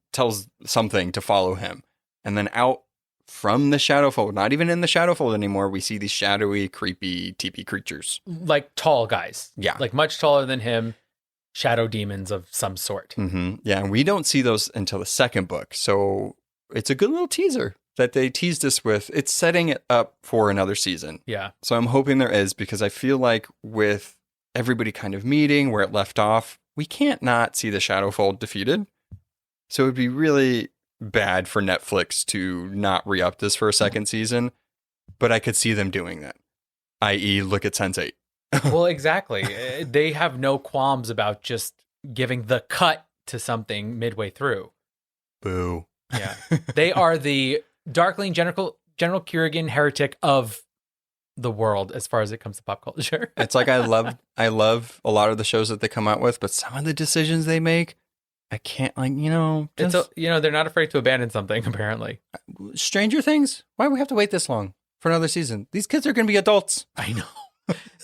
something to follow him. And then out from the Shadowfold, not even in the Shadowfold anymore, we see these shadowy, creepy, teepee creatures. Like tall guys. Yeah. Like much taller than him. Shadow demons of some sort. Mm-hmm. Yeah, and we don't see those until the second book. So it's a good little teaser that they teased us with. It's setting it up for another season. Yeah. So I'm hoping there is, because I feel like with everybody kind of meeting where it left off, we can't not see the Shadowfold defeated. So it would be really bad for Netflix to not re-up this for a second season. But I could see them doing that. I.e., look at Sense8. Well, exactly. They have no qualms about just giving the cut to something midway through. Boo. Yeah. They are the Darkling General Kirigan heretic of the world as far as it comes to pop culture. It's like I love a lot of the shows that they come out with, but some of the decisions they make, I can't, like, they're not afraid to abandon something, apparently. Stranger Things? Why do we have to wait this long for another season? These kids are going to be adults. I know.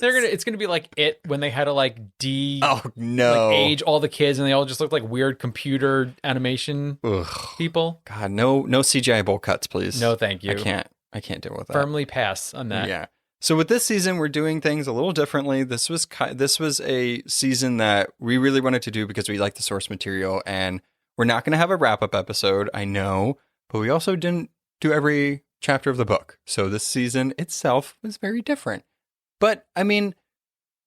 It's gonna be like It when they had to oh no age all the kids and they all just look like weird computer animation people. God, no CGI bowl cuts, please. No, thank you. I can't deal with that. Firmly pass on that. Yeah. So with this season, we're doing things a little differently. This was a season that we really wanted to do because we like the source material, and we're not going to have a wrap up episode. I know, but we also didn't do every chapter of the book. So this season itself was very different. But I mean,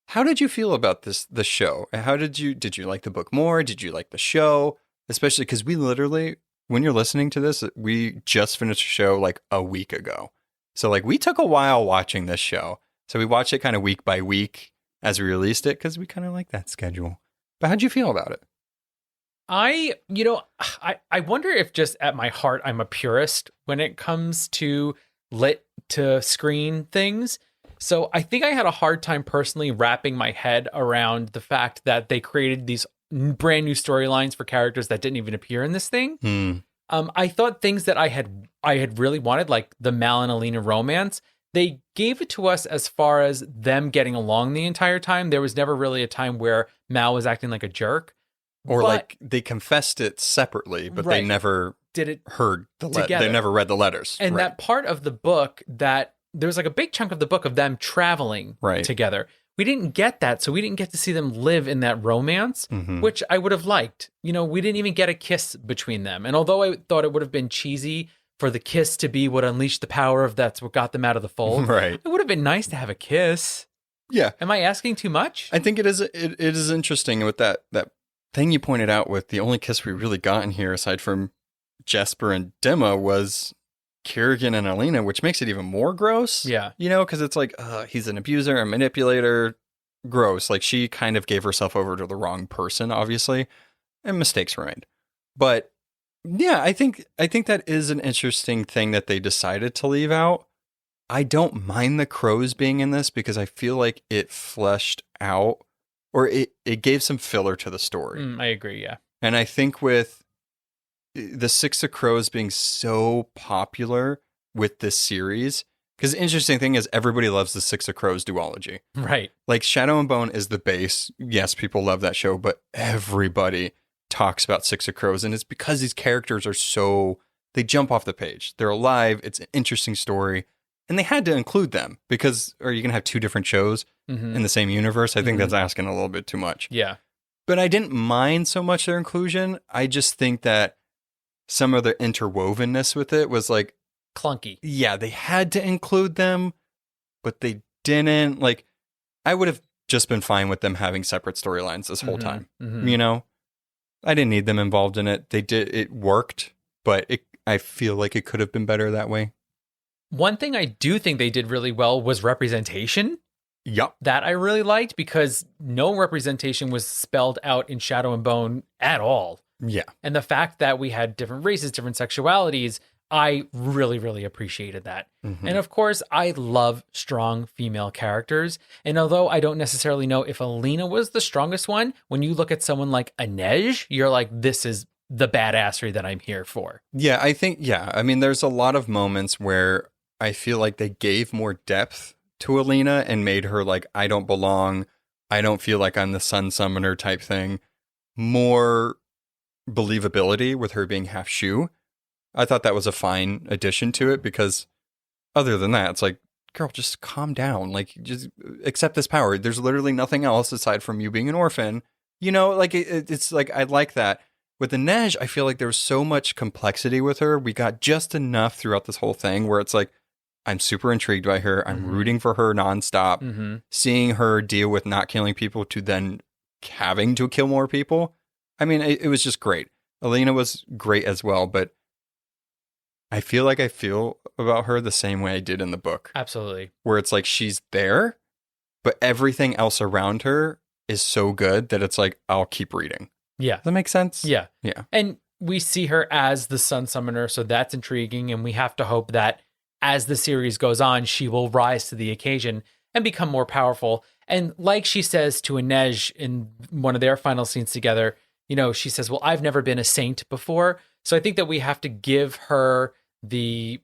how did you feel about the show? How did you like the book more? Did you like the show? Especially because we literally, when you're listening to this, we just finished the show like a week ago. So like we took a while watching this show. So we watched it kind of week by week as we released it because we kind of like that schedule. But how'd you feel about it? I wonder if just at my heart, I'm a purist when it comes to lit to screen things. So I think I had a hard time personally wrapping my head around the fact that they created these brand new storylines for characters that didn't even appear in this thing. I thought things that I had really wanted, like the Mal and Alina romance, they gave it to us as far as them getting along the entire time. There was never really a time where Mal was acting like a jerk. Or like they confessed it separately, but they never did it heard they never read the letters. And that part of the book that there was like a big chunk of the book of them traveling together. We didn't get that. So we didn't get to see them live in that romance, which I would have liked. We didn't even get a kiss between them. And although I thought it would have been cheesy for the kiss to be what unleashed the power of that's what got them out of the fold, it would have been nice to have a kiss. Yeah. Am I asking too much? I think it is interesting with that thing you pointed out with the only kiss we really got in here, aside from Jesper and Dimma, was Kirigan and Alina, which makes it even more gross. Yeah. Because it's like, he's an abuser, a manipulator. Gross. Like, she kind of gave herself over to the wrong person, obviously, and mistakes were made. But yeah, I think that is an interesting thing that they decided to leave out. I don't mind the crows being in this because I feel like it fleshed out, or it gave some filler to the story. I agree, yeah. And I think with the Six of Crows being so popular with this series, because the interesting thing is everybody loves the Six of Crows duology. Right. Like Shadow and Bone is the base. Yes, people love that show, but everybody talks about Six of Crows, and it's because these characters are so, they jump off the page. They're alive. It's an interesting story. And they had to include them because, or you can have two different shows in the same universe. I think that's asking a little bit too much. Yeah. But I didn't mind so much their inclusion. I just think that some of the interwovenness with it was like, Clunky. yeah, they had to include them, but they didn't. Like, I would have just been fine with them having separate storylines this whole time. You know, I didn't need them involved in it. They did, it worked, but I feel like it could have been better that way. One thing I do think they did really well was representation. Yep. That I really liked because no representation was spelled out in Shadow and Bone at all. Yeah. And the fact that we had different races, different sexualities, I really, really appreciated that. And of course, I love strong female characters. And although I don't necessarily know if Alina was the strongest one, when you look at someone like Inej, you're like, this is the badassery that I'm here for. Yeah, I think, yeah. I mean, there's a lot of moments where I feel like they gave more depth to Alina and made her like, I don't belong. I don't feel like I'm the sun summoner type thing. More believability with her being half Shu. I thought that was a fine addition to it because other than that, it's like, girl, just calm down. Like, just accept this power. There's literally nothing else aside from you being an orphan. You know, like, it's like, I like that. With Inej, I feel like there was so much complexity with her. We got just enough throughout this whole thing where it's like, I'm super intrigued by her. I'm rooting for her nonstop. Seeing her deal with not killing people to then having to kill more people. I mean, it was just great. Alina was great as well, but I feel about her the same way I did in the book. Absolutely. Where it's like she's there, but everything else around her is so good that it's like, I'll keep reading. Yeah. Does that make sense? Yeah. Yeah. And we see her as the sun summoner, so that's intriguing. And we have to hope that as the series goes on, she will rise to the occasion and become more powerful. And like she says to Inej in one of their final scenes together, you know, she says, well, I've never been a saint before. So I think that we have to give her the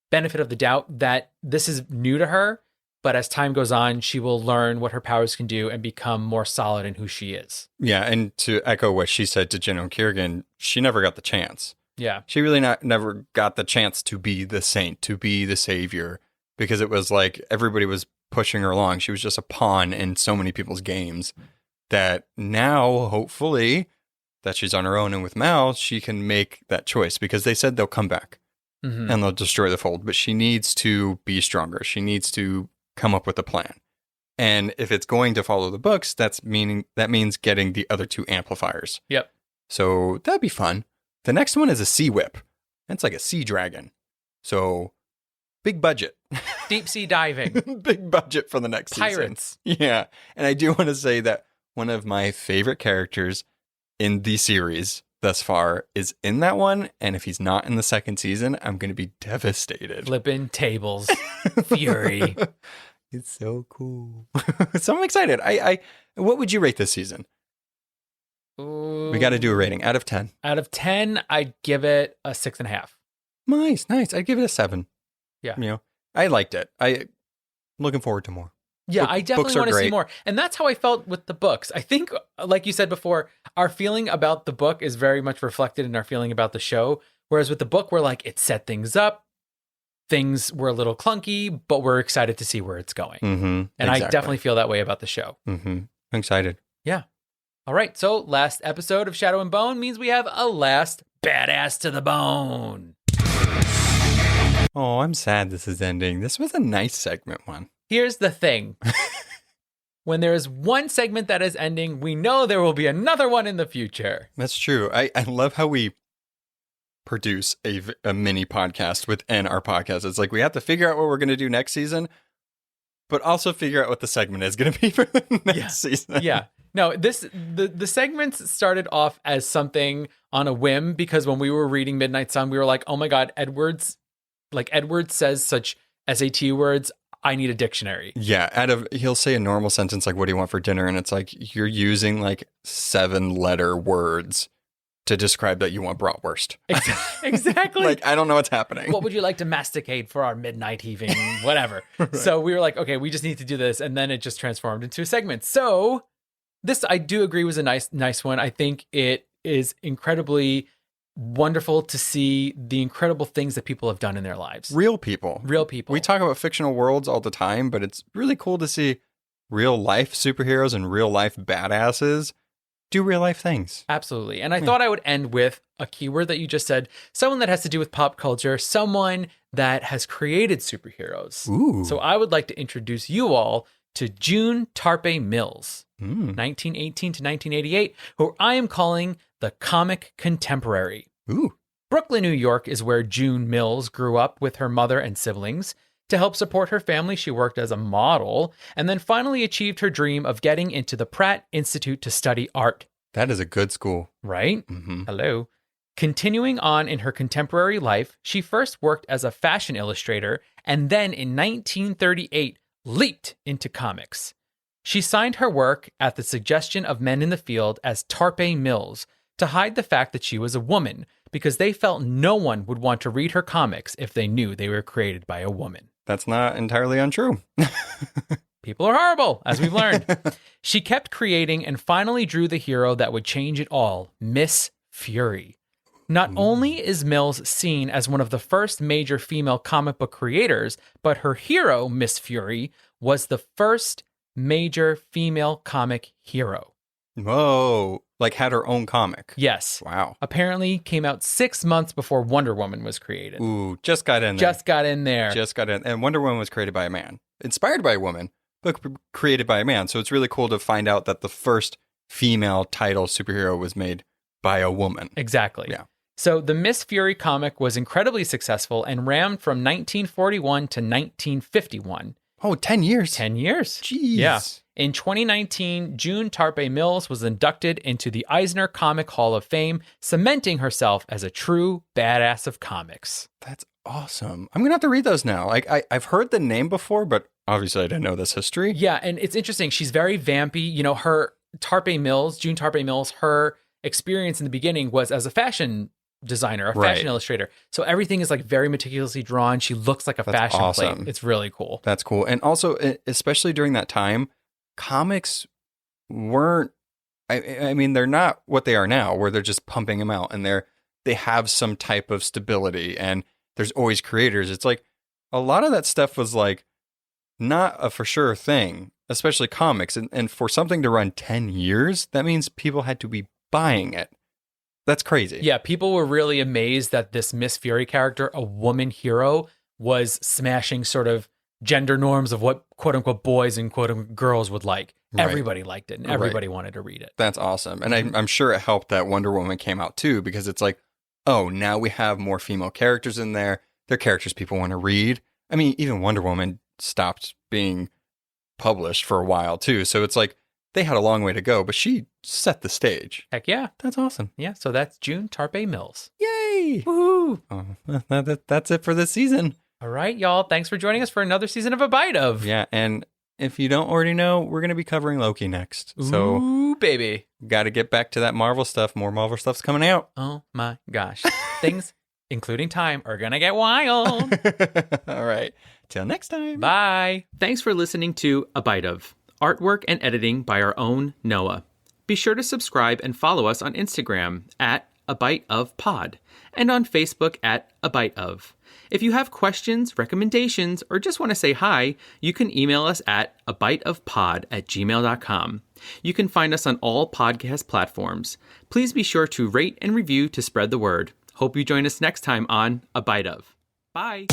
benefit of the doubt that this is new to her. But as time goes on, she will learn what her powers can do and become more solid in who she is. Yeah, and to echo what she said to Jin and Kirigan, she never got the chance. Yeah. She really never got the chance to be the saint, to be the savior, because it was like everybody was pushing her along. She was just a pawn in so many people's games that now, hopefully, that she's on her own and with Mal, she can make that choice because they said they'll come back and they'll destroy the fold. But she needs to be stronger. She needs to come up with a plan. And if it's going to follow the books, that means getting the other two amplifiers. Yep. So that'd be fun. The next one is a sea whip. It's like a sea dragon. So big budget. Deep sea diving. Big budget for the next Pirates. season. Yeah. And I do want to say that one of my favorite characters in the series thus far is in that one. And if he's not in the second season, I'm going to be devastated. Flipping tables. Fury. It's so cool. So I'm excited. What would you rate this season? Ooh. We got to do a rating out of 10. Out of 10, I'd give it a 6.5. Nice. I'd give it a 7. Yeah. You know, I liked it. I'm looking forward to more. Yeah, I definitely want to see great. more. And that's how I felt with the books. I think, like you said before, our feeling about the book is very much reflected in our feeling about the show. Whereas with the book, we're like, it set things up. Things were a little clunky, but we're excited to see where it's going. And exactly. I definitely feel that way about the show. I'm excited. Yeah. All right. So last episode of Shadow and Bone means we have a last badass to the bone. Oh, I'm sad this is ending. This was a nice segment one. Here's the thing. When there is one segment that is ending, we know there will be another one in the future. That's true. I love how we produce a mini podcast within our podcast. It's like we have to figure out what we're going to do next season, but also figure out what the segment is going to be for the next season. Yeah. No, the segments started off as something on a whim because when we were reading Midnight Sun, we were like, oh my God, Edward says such SAT words. I need a dictionary. Yeah. He'll say a normal sentence like, what do you want for dinner? And it's like, you're using like 7-letter words to describe that you want bratwurst. Exactly. Like, I don't know what's happening. What would you like to masticate for our midnight heaving? Whatever. Right. So we were like, okay, we just need to do this. And then it just transformed into a segment. So this, I do agree, was a nice one. I think it is incredibly wonderful to see the incredible things that people have done in their lives. Real people. Real people. We talk about fictional worlds all the time, but it's really cool to see real life superheroes and real life badasses do real life things. Absolutely. And I thought I would end with a keyword that you just said, someone that has to do with pop culture, someone that has created superheroes. Ooh. So I would like to introduce you all to June Tarpe Mills, 1918 to 1988, who I am calling the comic contemporary. Ooh. Brooklyn, New York is where June Mills grew up with her mother and siblings. To help support her family, she worked as a model and then finally achieved her dream of getting into the Pratt Institute to study art. That is a good school. Right? Mm-hmm. Hello. Continuing on in her contemporary life, she first worked as a fashion illustrator and then in 1938 leaped into comics. She signed her work at the suggestion of men in the field as Tarpe Mills to hide the fact that she was a woman because they felt no one would want to read her comics if they knew they were created by a woman. That's not entirely untrue. People are horrible, as we've learned. She kept creating and finally drew the hero that would change it all, Miss Fury. Not only is Mills seen as one of the first major female comic book creators, but her hero, Miss Fury, was the first major female comic hero. Whoa. Like had her own comic. Yes. Wow. Apparently came out 6 months before Wonder Woman was created. Ooh, just got in there. Just got in there. Just got in. And Wonder Woman was created by a man. Inspired by a woman, but created by a man. So it's really cool to find out that the first female title superhero was made by a woman. Exactly. Yeah. So the Miss Fury comic was incredibly successful and ran from 1941 to 1951. Oh, 10 years. 10 years. Jeez. Yeah. In 2019, June Tarpe Mills was inducted into the Eisner Comic Hall of Fame, cementing herself as a true badass of comics. That's awesome. I'm going to have to read those now. Like I've heard the name before, but obviously I didn't know this history. Yeah, and it's interesting. She's very vampy. You know, her June Tarpe Mills, her experience in the beginning was as a fashion designer, a fashion illustrator. So everything is like very meticulously drawn. She looks like a fashion plate. It's really cool. That's cool. And also, especially during that time, comics weren't, I mean, they're not what they are now, where they're just pumping them out and they have some type of stability and there's always creators. It's like a lot of that stuff was like not a for sure thing, especially comics. And for something to run 10 years, that means people had to be buying it. That's crazy. Yeah, people were really amazed that this Miss Fury character, a woman hero, was smashing sort of gender norms of what quote unquote boys and quote unquote girls would like. Right. Everybody liked it and everybody wanted to read it. That's awesome. And I'm sure it helped that Wonder Woman came out too, because it's like, oh, now we have more female characters in there. They're characters people want to read. I mean, even Wonder Woman stopped being published for a while too. So it's like they had a long way to go, but she set the stage. Heck yeah. That's awesome. Yeah, so that's June Tarpe Mills. Yay! Woohoo! Oh, that's it for this season. All right, y'all. Thanks for joining us for another season of A Bite of. Yeah, and if you don't already know, we're going to be covering Loki next. So, ooh, baby. Got to get back to that Marvel stuff. More Marvel stuff's coming out. Oh my gosh. Things, including time, are going to get wild. All right. Till next time. Bye. Thanks for listening to A Bite of. Artwork and editing by our own Noah. Be sure to subscribe and follow us on Instagram at A Bite of Pod and on Facebook at A Bite of. If you have questions, recommendations, or just want to say hi, you can email us at abiteofpod@gmail.com. You can find us on all podcast platforms. Please be sure to rate and review to spread the word. Hope you join us next time on A Bite of. Bye.